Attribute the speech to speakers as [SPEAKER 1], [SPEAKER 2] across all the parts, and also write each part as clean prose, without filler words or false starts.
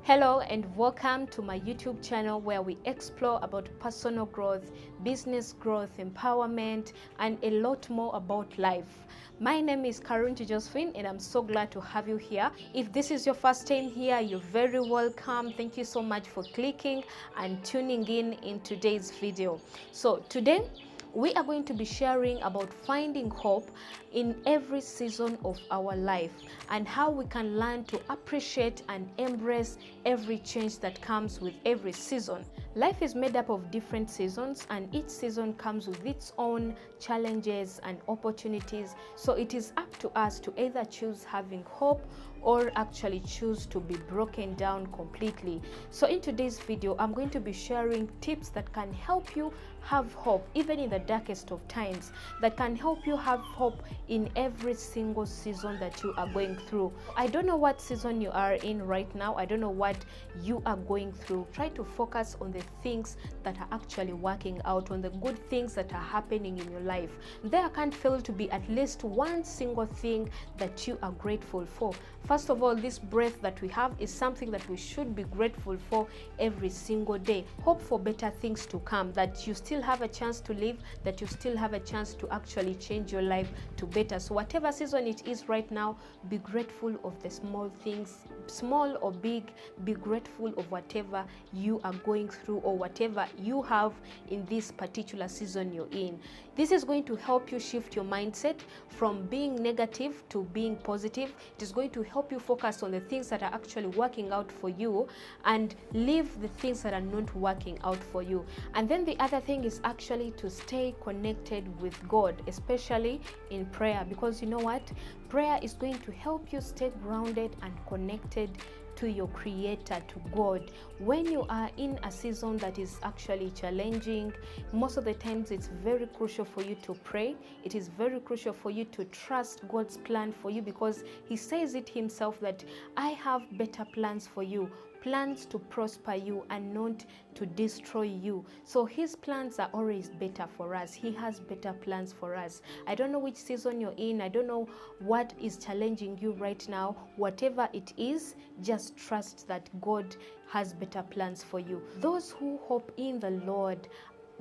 [SPEAKER 1] Hello and welcome to my YouTube channel where we explore about personal growth, business growth, empowerment, and a lot more about life. My name is Karunti Josephine and I'm so glad to have you here. If this is your first time here, you're very welcome. Thank you so much for clicking and tuning in today's video. So today, we are going to be sharing about finding hope in every season of our life and how we can learn to appreciate and embrace every change that comes with every season. Life is made up of different seasons, and each season comes with its own challenges and opportunities. So it is up to us to either choose having hope or actually choose to be broken down completely. So in today's video, I'm going to be sharing tips that can help you have hope even in the darkest of times, that can help you have hope in every single season that you are going through. I don't know what season you are in right now. I don't know what you are going through. Try to focus on the things that are actually working out, on the good things that are happening in your life. There can't fail to be at least one single thing that you are grateful for. First of all, this breath that we have is something that we should be grateful for every single day. Hope for better things to come, that you still have a chance to live, that you still have a chance to actually change your life to better. So whatever season it is right now, be grateful of the small things, small or big. Be grateful of whatever you are going through or whatever you have in this particular season you're in. This is going to help you shift your mindset from being negative to being positive. It is going to help you focus on the things that are actually working out for you and leave the things that are not working out for you. And then the other thing is actually to stay connected with God, especially in prayer, because you know what? Prayer is going to help you stay grounded and connected to your Creator, to God. When you are in a season that is actually challenging, most of the times it's very crucial for you to pray. It is very crucial for you to trust God's plan for you, because He says it Himself that I have better plans for you, plans to prosper you and not to destroy you. So His plans are always better for us. He has better plans for us. I don't know which season you're in. I don't know what is challenging you right now. Whatever it is, just trust that God has better plans for you. Those who hope in the Lord,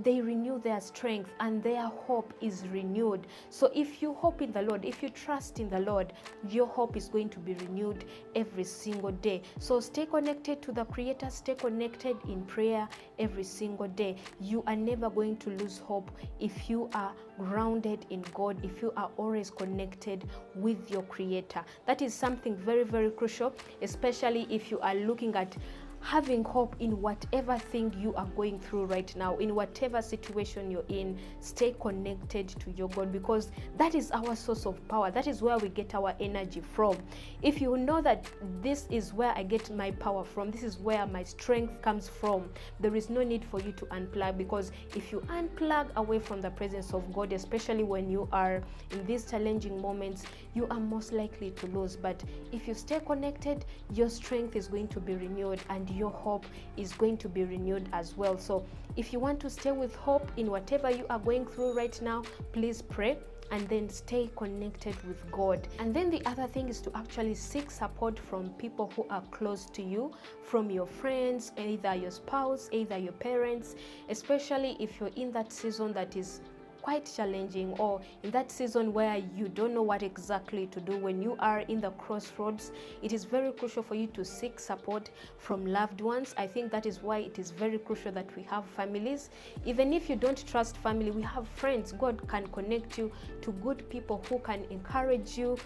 [SPEAKER 1] they renew their strength and their hope is renewed. So if you hope in the Lord, if you trust in the Lord, your hope is going to be renewed every single day. So stay connected to the Creator, stay connected in prayer every single day. You are never going to lose hope if you are grounded in God, if you are always connected with your Creator. That is something very, very crucial, especially if you are looking at having hope in whatever thing you are going through right now, in whatever situation you're in. Stay connected to your God, because that is our source of power. That is where we get our energy from. If you know that this is where I get my power from, this is where my strength comes from, there is no need for you to unplug, because if you unplug away from the presence of God, especially when you are in these challenging moments, you are most likely to lose. But if you stay connected, your strength is going to be renewed and your hope is going to be renewed as well. So if you want to stay with hope in whatever you are going through right now, please pray and then stay connected with God. And then the other thing is to actually seek support from people who are close to you, from your friends, either your spouse, either your parents, especially if you're in that season that is quite challenging, or in that season where you don't know what exactly to do. When you are in the crossroads, it is very crucial for you to seek support from loved ones. I think that is why it is very crucial that we have families. Even if you don't trust family, we have friends. God can connect you to good people who can encourage you,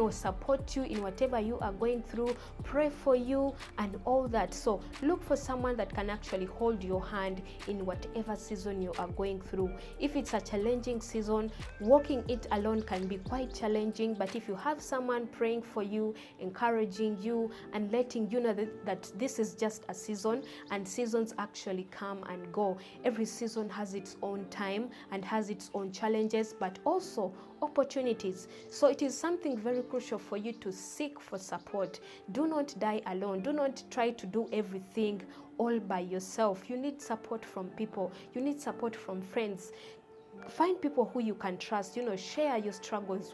[SPEAKER 1] support you in whatever you are going through, pray for you and all that. So look for someone that can actually hold your hand in whatever season you are going through. If it's a challenging season, walking it alone can be quite challenging, but if you have someone praying for you, encouraging you and letting you know that this is just a season, and seasons actually come and go. Every season has its own time and has its own challenges, but also opportunities. So it is something very crucial for you to seek for support. Do not die alone. Do not try to do everything all by yourself. You need support from people. You need support from friends. Find people who you can trust, share your struggles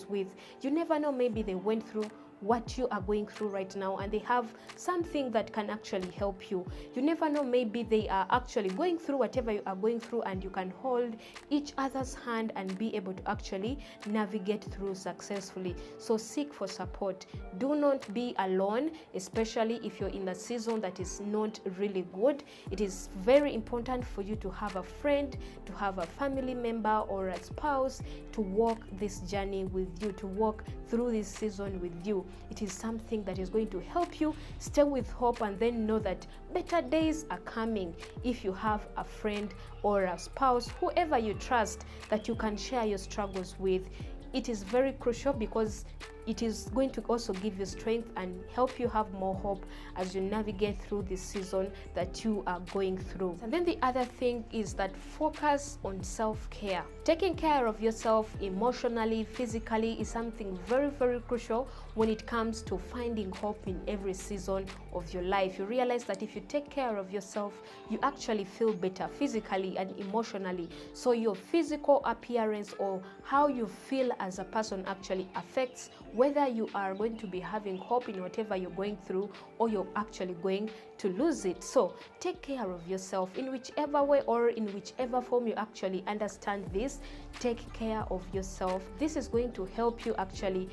[SPEAKER 1] with. You never know, maybe they went through what you are going through right now, and they have something that can actually help you. You never know, maybe they are actually going through whatever you are going through, and you can hold each other's hand and be able to actually navigate through successfully. So seek for support. Do not be alone, especially if you're in a season that is not really good. It is very important for you to have a friend, to have a family member or a spouse to walk this journey with you, to walk through this season with you. It is something that is going to help you stay with hope, and then know that better days are coming if you have a friend or a spouse, whoever you trust, that you can share your struggles with. It is very crucial because it is going to also give you strength and help you have more hope as you navigate through this season that you are going through. And then the other thing is that focus on self-care. Taking care of yourself emotionally, physically is something very, very crucial when it comes to finding hope in every season of your life. You realize that if you take care of yourself, you actually feel better physically and emotionally. So your physical appearance or how you feel as a person actually affects whether you are going to be having hope in whatever you're going through, or you're actually going to lose it. So take care of yourself in whichever way or in whichever form you actually understand this. Take care of yourself. This is going to help you actually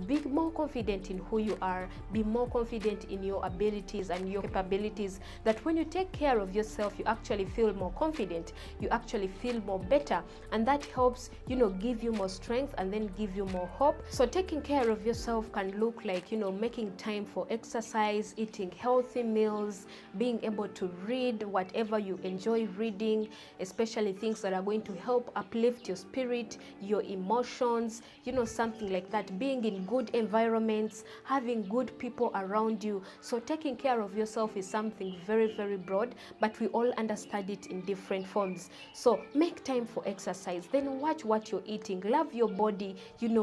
[SPEAKER 1] be more confident in who you are, be more confident in your abilities and your capabilities. That when you take care of yourself, you actually feel more confident, you actually feel more better, and that helps, give you more strength and then give you more hope. So taking care of yourself can look like, making time for exercise, eating healthy meals, being able to read whatever you enjoy reading, especially things that are going to help uplift your spirit, your emotions, something like that. Being in good environments, having good people around you. So taking care of yourself is something very, very broad, but we all understand it in different forms. So make time for exercise, then watch what you're eating, love your body,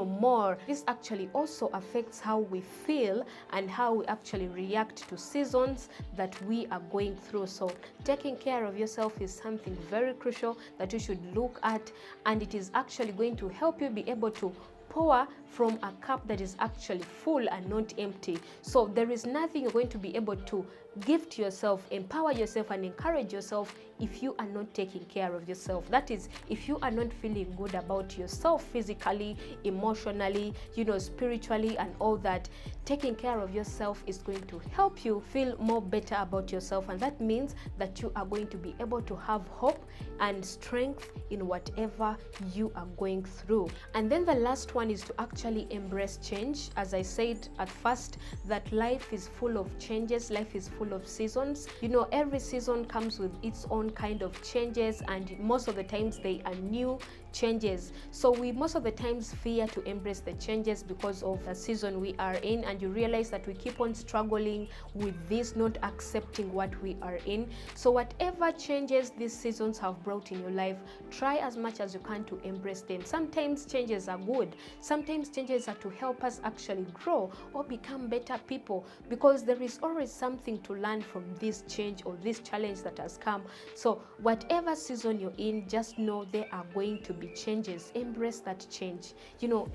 [SPEAKER 1] more. This actually also affects how we feel and how we actually react to seasons that we are going through. So taking care of yourself is something very crucial that you should look at, and it is actually going to help you be able to pour from a cup that is actually full and not empty. So there is nothing you're going to be able to give to yourself, empower yourself and encourage yourself if you are not taking care of yourself. That is, if you are not feeling good about yourself physically, emotionally, spiritually and all that. Taking care of yourself is going to help you feel more better about yourself, and that means that you are going to be able to have hope and strength in whatever you are going through. And then the last one is to actually embrace change. As I said at first, that life is full of changes, life is full of seasons. Every season comes with its own kind of changes, and most of the times they are new changes. So we most of the times fear to embrace the changes because of the season we are in, and you realize that we keep on struggling with this, not accepting what we are in. So whatever changes these seasons have brought in your life, try as much as you can to embrace them. Sometimes changes are good, sometimes changes are to help us actually grow or become better people, because there is always something to learn from this change or this challenge that has come. So whatever season you're in, just know there are going to be changes. Embrace that change,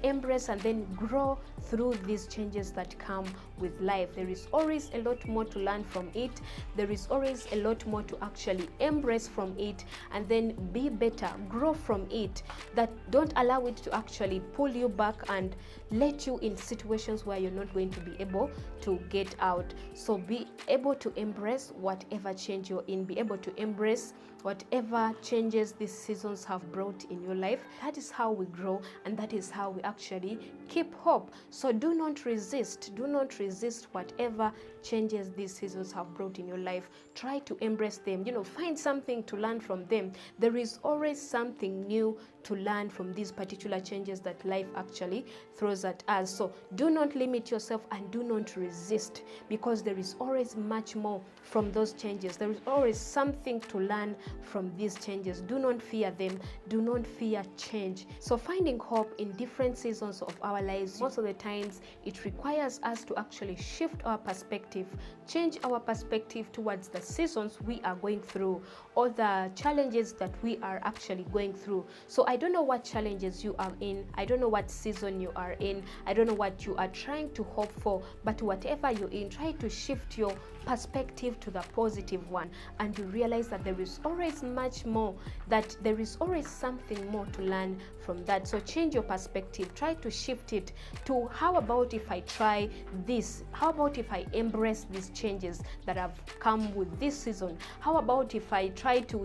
[SPEAKER 1] embrace and then grow through these changes that come with life. There is always a lot more to learn from it. There is always a lot more to actually embrace from it, and then be better, grow from it. That don't allow it to actually pull you back and let you in situations where you're not going to be able to get out. So be able to embrace whatever change you're in, be able to embrace whatever changes these seasons have brought in your life. That is how we grow, and that is how we actually keep hope. So do not resist whatever changes these seasons have brought in your life. Try to embrace them, find something to learn from them. There is always something new to learn from these particular changes that life actually throws at us. So do not limit yourself and do not resist, because there is always much more from those changes. There is always something to learn from these changes. Do not fear them. Do not fear change. So finding hope in different seasons of our lives, most of the times it requires us to actually shift our perspective, change our perspective towards the seasons we are going through or the challenges that we are actually going through. So I don't know what challenges you are in. I don't know what season you are in. I don't know what you are trying to hope for, but whatever you're in, try to shift your perspective to the positive one, and you realize that there is always much more, that there is always something more to learn from that. So change your perspective, try to shift it to, how about if I try this? How about if I embrace these changes that have come with this season? How about if I try to,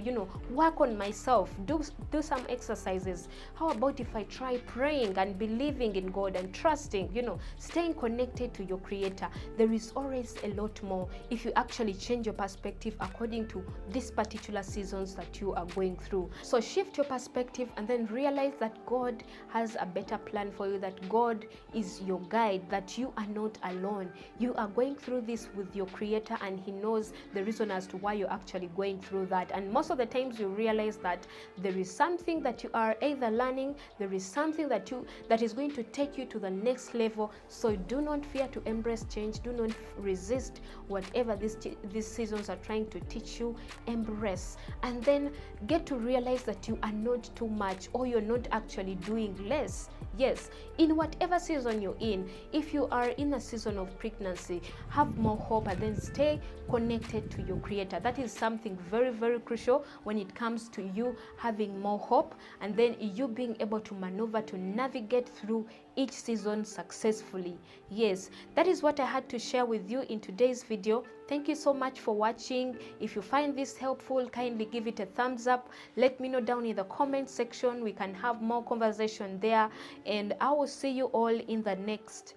[SPEAKER 1] work on myself, do some exercises? How about if I try praying and believing in God and trusting, staying connected to your Creator? There is always a lot more if you actually change your perspective according to these particular seasons that you are going through. So shift your perspective and then realize that God has a better plan for you, that God is your guide, that you are not alone. You are going through this with your Creator, and He knows the reason as to why you're actually going through that. And most of the times you realize that there is something that you are either learning, there is something that is going to take you to the next level. So do not fear to embrace change. Do not resist whatever these seasons are trying to teach you. Embrace, and then get to realize that you are not too much, or you're not actually doing less. Yes, in whatever season you're in, if you are in a season of pregnancy, have more hope and then stay connected to your Creator. That is something very, very crucial when it comes to you having more hope, and then you being able to maneuver, to navigate through each season successfully. Yes, that is what I had to share with you in today's video. Thank you so much for watching. If you find this helpful, kindly give it a thumbs up. Let me know down in the comment section. We can have more conversation there, and I will see you all in the next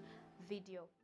[SPEAKER 1] video.